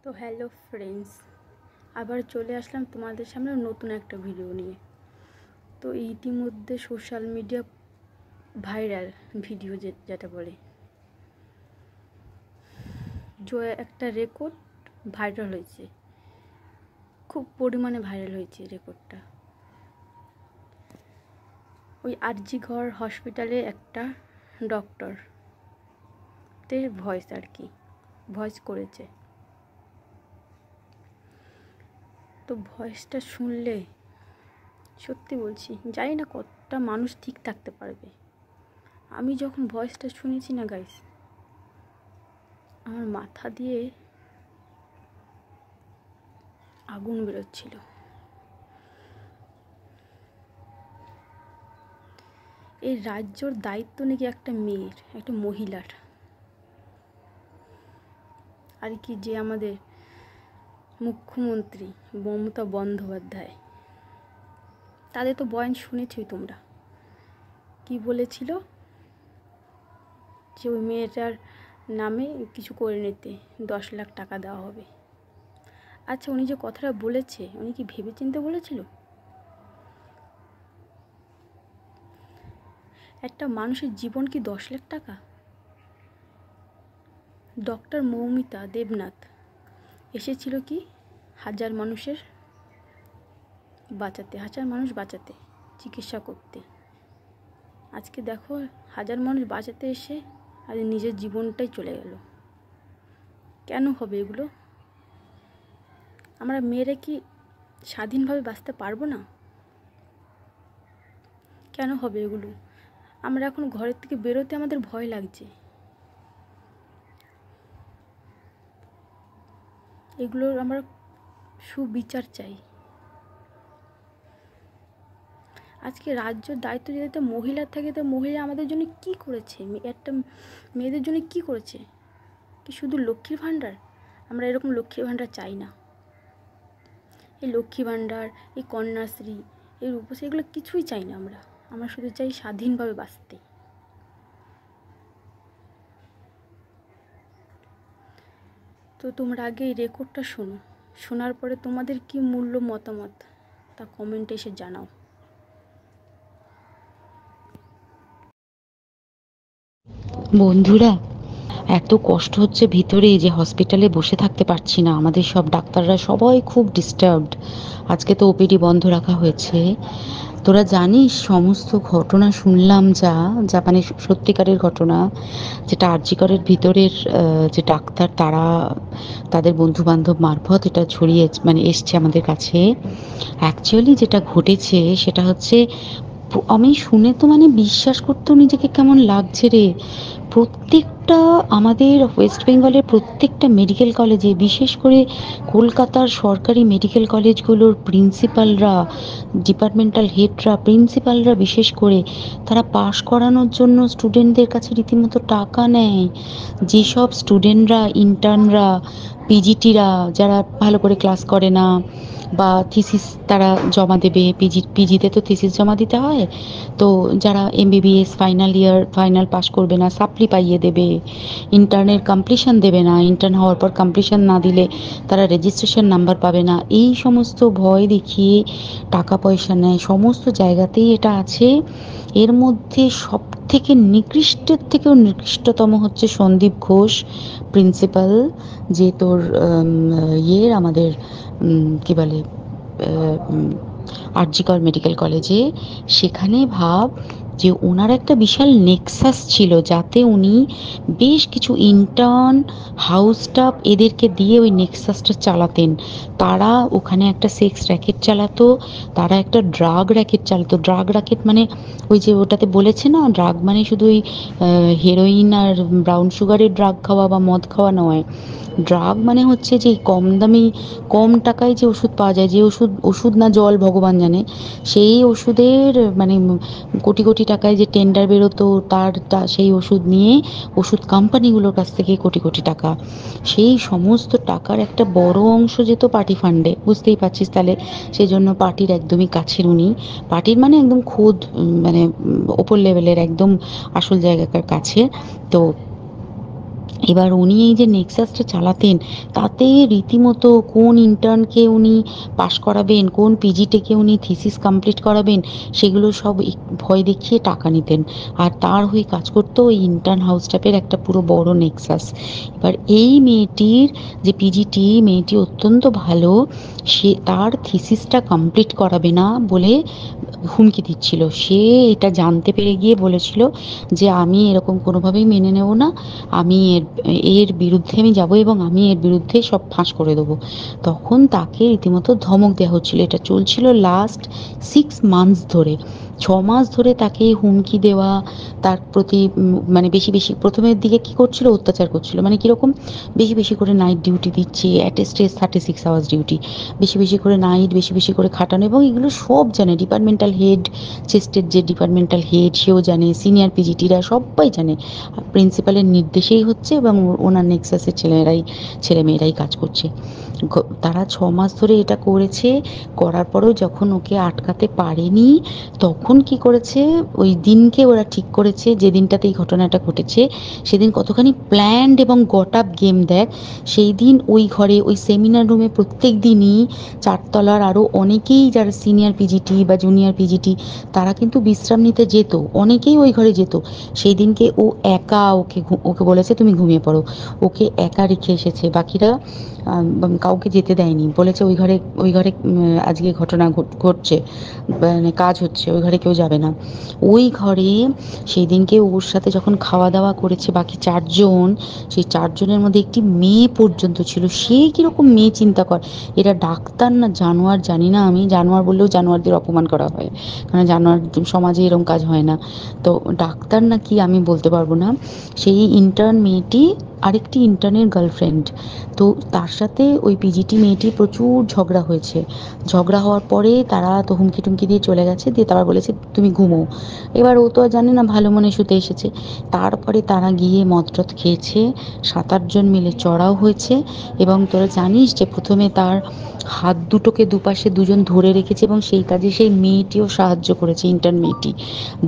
তো hello friends, আবার চলে আসলাম তোমাদের সামনে নতুন একটা ভিডিও নিয়ে। তো ইতিমধ্যে সোশ্যাল মিডিয়া ভাইরাল ভিডিও যেটা বলে, যে একটা রেকর্ড ভাইরাল হয়েছে, খুব পরিমাণে ভাইরাল হয়েছে রেকর্ডটা। ওই আরজি ঘর হসপিটালে একটা ডক্টর ভয়েস ভয়েস করেছে। তো ভয়েসটা শুনলে সত্যি বলছি, জানি না কতটা মানুষ ঠিক থাকতে পারবে। আমি যখন ভয়েসটা শুনেছি না গাইস, আমার মাথা দিয়ে আগুন বেরোচ্ছিল। এই রাজ্যর দায়িত্ব নাকি একটা মেয়ের, একটা মহিলার, আর কি যে আমাদের মুখ্যমন্ত্রী মমতা বন্দ্যোপাধ্যায়, তাদের তো বয়ান শুনেছই তোমরা। কি বলেছিল যে ওই মেয়েটার নামে কিছু করে নিতে 10 লাখ টাকা দেওয়া হবে। আচ্ছা, উনি যে কথাটা বলেছে, উনি কি ভেবেচিন্তে বলেছিল? একটা মানুষের জীবন কি 10 লাখ টাকা? ডক্টর মৌমিতা দেবনাথ এসেছিল কি হাজার মানুষ বাঁচাতে, চিকিৎসা করতে। আজকে দেখো, হাজার মানুষ বাঁচাতে এসে আজ নিজের জীবনটাই চলে গেল। কেন হবে এগুলো? আমরা মেয়েরা কি স্বাধীনভাবে বাঁচতে পারবো না? কেন হবে এগুলো? আমরা এখন ঘরের থেকে বেরোতে আমাদের ভয় লাগছে। এগুলোর আমরা সুবিচার চাই। আজকে রাজ্যের দায়িত্ব যদি মহিলার থাকে, তো মহিলা আমাদের জন্য কি করেছে? একটা মেয়েদের জন্য কি করেছে? কি শুধু লক্ষ্মীর ভাণ্ডার? আমরা এরকম লক্ষ্মীর ভাণ্ডার চাই না। এই লক্ষ্মী ভাণ্ডার, এই কন্যাশ্রী, এই রূপশ্রী, এগুলো কিছুই চাই না। আমরা শুধু চাই স্বাধীনভাবে বাঁচতে। তো তোমরা আগে এই রেকর্ডটা শোনো, শোনার পরে তোমাদের কি মতামত তা কমেন্টে এসে জানাও। বন্ধুরা, এত কষ্ট হচ্ছে ভিতরে যে হসপিটালে বসে থাকতে পারছি না। আমাদের সব ডাক্তাররা সবাই খুব ডিস্টার্বড। আজকে তো ওপিডি বন্ধ রাখা হয়েছে। তোরা জানিস সমস্ত ঘটনা শুনলাম, যা মানে সত্যিকারের ঘটনা, যেটা আরজি করের ভিতরের যে ডাক্তার তারা তাদের বন্ধু বান্ধব মারফত এটা ছড়িয়ে মানে এসছে আমাদের কাছে। অ্যাকচুয়ালি যেটা ঘটেছে সেটা হচ্ছে, আমি শুনে তো মানে বিশ্বাস করতেও নিজেকে কেমন লাগছে রে। প্রত্যেকটা আমাদের ওয়েস্ট বেঙ্গলের প্রত্যেকটা মেডিকেল কলেজে, বিশেষ করে কলকাতার সরকারি মেডিকেল কলেজগুলোর প্রিন্সিপালরা, ডিপার্টমেন্টাল হেডরা, প্রিন্সিপালরা বিশেষ করে, তারা পাশ করানোর জন্য স্টুডেন্টদের কাছে রীতিমতো টাকা নেয়। যেসব স্টুডেন্টরা, ইন্টার্নরা, পিজিটিরা যারা ভালো করে ক্লাস করে না বা থিসিস তারা জমা দেবে, পিজিতে তো থিসিস জমা দিতে হয়, তো যারা এমবিবিএস ফাইনাল পাস করবে না, সাপ্লি পাইয়ে দেবে, ইন্টার্নের কমপ্লিশন দেবে না, ইন্টার্ন হওয়ার পর কমপ্লিশন না দিলে তারা রেজিস্ট্রেশন নাম্বার পাবে না, এই সমস্ত ভয় দেখিয়ে টাকা পয়সা নেয়। সমস্ত জায়গাতেই এটা আছে। এর মধ্যে সব থেকে নিকৃষ্টের থেকেও নিকৃষ্টতম হচ্ছে সন্দীপ ঘোষ, প্রিন্সিপাল, যে তোর আমাদের কি বলে আরজি কর মেডিকেল কলেজে। সেখানে ভাব যে ওনার একটা বিশাল নেক্সাস ছিল, যাতে উনি বেশ কিছু ইন্টার্ন, হাউস স্টাফ এদেরকে দিয়ে ওই নেক্সাসটা চালাতেন। তারা ওখানে একটা সেক্স র্যাকেট চালাতো, তারা একটা ড্রাগ র্যাকেট চালাতো। ড্রাগ র্যাকেট মানে ওই যে ওটাতে বলেছে না, ড্রাগ মানে শুধু ওই হেরোইন আর ব্রাউন সুগারের ড্রাগ খাওয়া বা মদ খাওয়া নয়। ড্রাগ মানে হচ্ছে যে কম দামি, কম টাকায় যে ওষুধ পাওয়া যায়, যে ওষুধ না জল ভগবান জানে, সেই ওষুধের মানে কোটি কোটি টাকায় যে টেন্ডার বেরোতো, সেই ওষুধ নিয়ে ওষুধ কোম্পানিগুলোর কাছ থেকে কোটি কোটি টাকা, সেই সমস্ত টাকার একটা বড় অংশ যেত পার্টি ফান্ডে। বুঝতেই পারছিস তাহলে। সেই জন্য পার্টির একদমই কাছের উনি, পার্টির মানে একদম খোদ মানে ওপর লেভেলের একদম আসল জায়গাকার কাছে। তো এবার উনি এই যে নেক্সাসটা চালাতেন, তাতে রীতিমতো কোন ইন্টার্নকে উনি পাশ করাবেন, কোন পিজিটিকে উনি থিসিস কমপ্লিট করাবেন, সেগুলো সব ভয় দেখিয়ে টাকা নিতেন। আর তার হয়ে কাজ করতো ওই ইন্টার্ন হাউস স্টাফের একটা পুরো বড় নেক্সাস। এবার এই মেয়েটির যে পিজিটি, মেয়েটি অত্যন্ত ভালো, সে তার থিসিসটা কমপ্লিট করাবে না বলে হুমকি দিচ্ছিল। সে এটা জানতে পেরে গিয়ে বলেছিল যে আমি এরকম কোনোভাবেই মেনে নেব না, আমি এর এর বিরুদ্ধে আমি যাব এবং আমি এর বিরুদ্ধে সব ফাঁস করে দেবো। তখন তাকে রীতিমতো ধমক দেওয়া হচ্ছিল। এটা চলছিল লাস্ট 6 মান্থস ধরে। 6 মাস ধরে তাকে হুমকি দেওয়া, তার প্রতি মানে বেশি বেশি প্রথমের দিকে কি করছিল, অত্যাচার করছিল। মানে কিরকম, বেশি বেশি করে নাইট ডিউটি দিচ্ছে, at a stress 36 hours duty, বেশি বেশি করে নাইট, বেশি বেশি করে খাটানো, এবং এগুলো সব জানে ডিপার্টমেন্টাল হেড, চেস্টের যে ডিপার্টমেন্টাল হেড সেও জানে, সিনিয়র পিজিটিরা সবাই জানে। প্রিন্সিপালের নির্দেশেই হচ্ছে এবং ওনার নেক্সাসের ছেলেমেয়েরাই কাজ করছে। তারা 6 মাস ধরে এটা করেছে। করার পরেও যখন ওকে আটকাতে পারেনি, তখন কি করেছে, ওই দিনকে ওরা ঠিক করেছে যে দিনটাতে এই ঘটনাটা ঘটেছে, সেদিন কতখানি প্ল্যান্ড এবং গট আপ গেম দেখ। সেই দিন ওই ঘরে, ওই সেমিনার রুমে প্রত্যেক দিনই 4 তলার আরও অনেকেই যারা সিনিয়র পিজিটি বা জুনিয়র পিজিটি, তারা কিন্তু বিশ্রাম নিতে যেত, অনেকেই ওই ঘরে যেত। সেই দিনকে ও একা, ওকে বলেছে তুমি ঘুমিয়ে পড়ো, ওকে একা রেখে এসেছে। বাকিরা কাউকে যেতে দেয়নি, বলেছে ওই ঘরে আজকে ঘটনা ঘটছে, মানে কাজ হচ্ছে, ওই ঘরে কেউ যাবে না। ওই ঘরে সেই দিনকে ওর সাথে যখন খাওয়া দাওয়া করেছে বাকি 4 জন, সেই 4 জনের মধ্যে একটি মেয়ে পর্যন্ত ছিল। সে কিরকম মেয়ে চিন্তা কর, এরা ডাক্তার না জানোয়ার জানি না, আমি জানোয়ার বললেও জানোয়ারদের অপমান করা হয়, কারণ জানোয়ার সমাজে এরকম কাজ হয় না। তো ডাক্তার না কি আমি বলতে পারবো না। সেই ইন্টার্ন মেয়েটি আরেকটি ইন্টার্নের গার্লফ্রেন্ড। তো তার সাথে ওই পিজিটি মেয়েটি প্রচুর ঝগড়া হয়েছে। ঝগড়া হওয়ার পরে তারা তো হুমকি টুমকি দিয়ে চলে গেছে, দিয়ে তারা বলেছে তুমি ঘুমো। এবার ও তো আর জানে না, ভালো মনে শুতে এসেছে। তারপরে তারা গিয়ে মদ টদ খেয়েছে, 7-8 জন মিলে চড়াও হয়েছে। এবং তোরা জানিস যে প্রথমে তার হাত দুটোকে দুপাশে 2 জন ধরে রেখেছে, এবং সেই কাজে সেই মেয়েটিও সাহায্য করেছে, ইন্টার্ন মেয়েটি।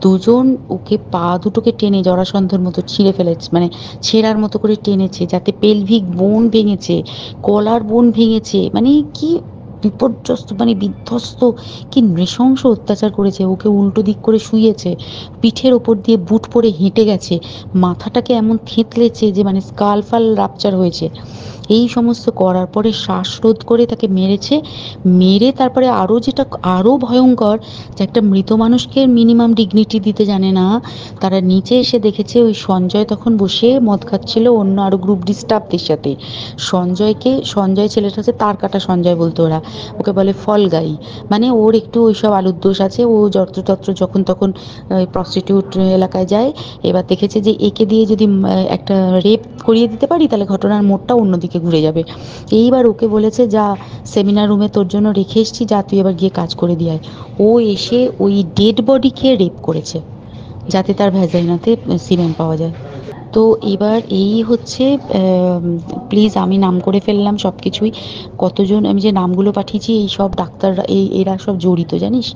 2 জন ওকে পা দুটোকে টেনে জরাসন্ধের মতো ছিঁড়ে ফেলেছে, মানে ছেঁড়ার মতো করে টেনেছে, যাতে পেলভিক বোন ভেঙেছে, কলার বোন ভেঙেছে। মানে কি বিপর্যস্ত, মানে বিধ্বস্ত, কি নৃশংস অত্যাচার করেছে। ওকে উল্টো দিক করে শুইয়েছে, পিঠের ওপর দিয়ে বুট পরে হেঁটে গেছে, মাথাটাকে এমন থেঁতলেছে যে মানে স্কাল ফাল রাপচার হয়েছে। এই সমস্ত করার পরে শ্বাসরোধ করে তাকে মেরেছে। মেরে তারপরে আরও যেটা আরও ভয়ঙ্কর, যে একটা মৃত মানুষকে মিনিমাম ডিগনিটি দিতে জানে না, তারা নিচে এসে দেখেছে ওই সঞ্জয় তখন বসে মদ খাচ্ছিল অন্য আরও গ্রুপ ডি স্টাফদের সাথে। সঞ্জয় ছেলেটা হচ্ছে তার কাটা সঞ্জয় বলতো ওরা, ওকে বলে ফল গাই। মানে ওর একটু ওইসব আলুর দোষ আছে, ও যত্রতত্র যখন তখন প্রস্টিটিউট এলাকায় যায়। এবার দেখেছে যে একে দিয়ে যদি একটা রেপ করিয়ে দিতে পারি, তাহলে ঘটনার মোড়টা অন্যদিকে ঘুরে যাবে। এইবার ওকে বলেছে যা, সেমিনার রুমে তোর জন্য রেখে এসেছি, যা তুই এবার গিয়ে কাজ করে দিয়ে আয়। ও এসে ওই ডেড বডিকে রেপ করেছে, যাতে তার ভ্যাজাইনাতে সিমেন্ট পাওয়া যায়। তো এবার এই হচ্ছে, প্লিজ আমি নাম করে ফেললাম সব কিছুই। কতজন আমি যে নামগুলো পাঠিয়েছি, এই সব ডাক্তাররা, এরা সব জড়িত জানিস।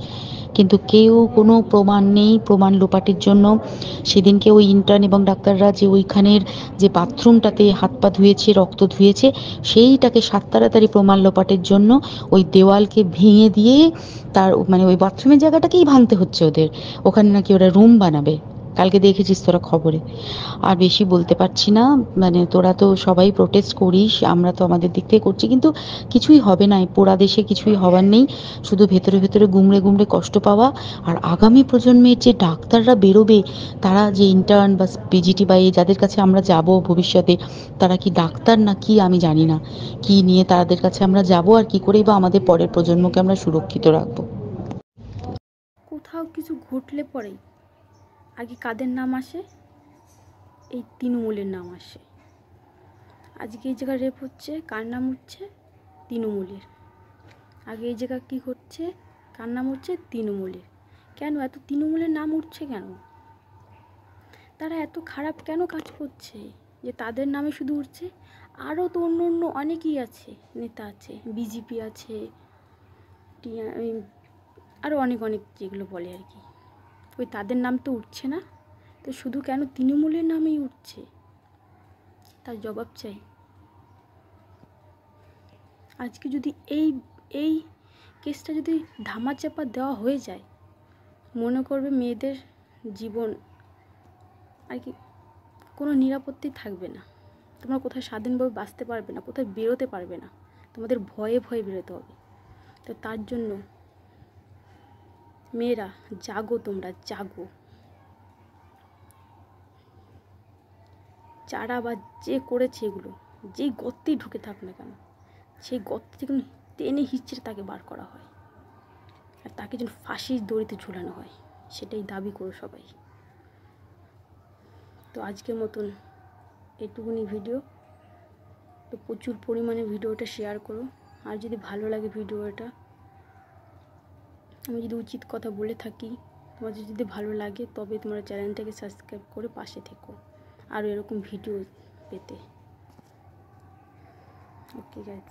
কিন্তু কেউ কোনো প্রমাণ নেই, প্রমাণ লোপাটের জন্য সেদিনকে ওই ইন্টার্ন এবং ডাক্তাররা যে ওইখানের যে বাথরুমটাতে হাত পা ধুয়েছে, রক্ত ধুয়েছে, সেইটাকে সাত তাড়াতাড়ি প্রমাণ লোপাটের জন্য ওই দেওয়ালকে ভেঙে দিয়ে, তার মানে ওই বাথরুমের জায়গাটাকেই ভাঙতে হচ্ছে ওদের। ওখানে নাকি ওরা রুম বানাবে, কালকে দেখেছিস তোরা খবরে। আর বেশি বলতে পারছি না, মানে তোরা তো সবাই প্রোটেস্ট করিস, আমরা তো আমাদের দিক থেকে করছি, কিন্তু কিছুই হবে না, এই পোড়া দেশে কিছুই হবার নেই, শুধু ভেতরে ভেতরে গুমড়ে গুমড়ে কষ্ট পাওয়া। আর আগামী প্রজন্মের যে ডাক্তাররা বেরোবে, তারা যে ইন্টার্ন বা পিজিটি বা এই যাদের কাছে আমরা যাব ভবিষ্যতে, তারা কি ডাক্তার না কি আমি জানি না, কি নিয়ে তাদের কাছে আমরা যাব, আর কি করেই বা আমাদের পরের প্রজন্মকে আমরা সুরক্ষিত রাখবো। কোথাও কিছু ঘটলে পরেই আগে কাদের নাম আসে? এই তৃণমূলের নাম আসে। আজকে এই জায়গায় রেপ হচ্ছে, কার নাম উঠছে? তৃণমূলের। আগে এই জায়গায় কী ঘটছে, কার নাম উঠছে? তৃণমূলের। কেন এত তৃণমূলের নাম উঠছে কেন? তারা এত খারাপ কেন কাজ করছে যে তাদের নামে শুধু উঠছে? আরও তো অন্য অন্য অনেকেই আছে, নেতা আছে, বিজেপি আছে, আরও অনেক অনেক যেগুলো বলে আর কি, ওই তাদের নাম তো উঠছে না। তো শুধু কেন তৃণমূলের নামেই উঠছে? তার জবাব চাই। আজকে যদি এই কেসটা যদি ধামাচাপা দেওয়া হয়ে যায়, মনে করবে মেয়েদের জীবন আর কি কোনো নিরাপত্তাই থাকবে না। তোমরা কোথায় স্বাধীনভাবে বাঁচতে পারবে না, কোথায় বেরোতে পারবে না, তোমাদের ভয়ে ভয়ে বেরোতে হবে। তো তার জন্য মেয়েরা জাগো, তোমরা জাগো। যারা বা যে করেছে এগুলো, যেই গর্তেই ঢুকে থাক না কেন, সেই গর্ত থেকে টেনে হিঁচড়ে তাকে বার করা হয়, আর তাকে যেন ফাঁসির দড়িতে ঝুলানো হয়, সেটাই দাবি করো সবাই। তো আজকের মতন এইটুকুনি ভিডিও। তো প্রচুর পরিমাণে ভিডিওটা শেয়ার করো। আর যদি ভালো লাগে ভিডিওটা, আমি যদি উচিত কথা বলে থাকি, তোমাদের যদি ভালো লাগে, তবে তোমরা চ্যানেলটাকে সাবস্ক্রাইব করে পাশে থেকো আরও এরকম ভিডিও পেতে। Okay guys.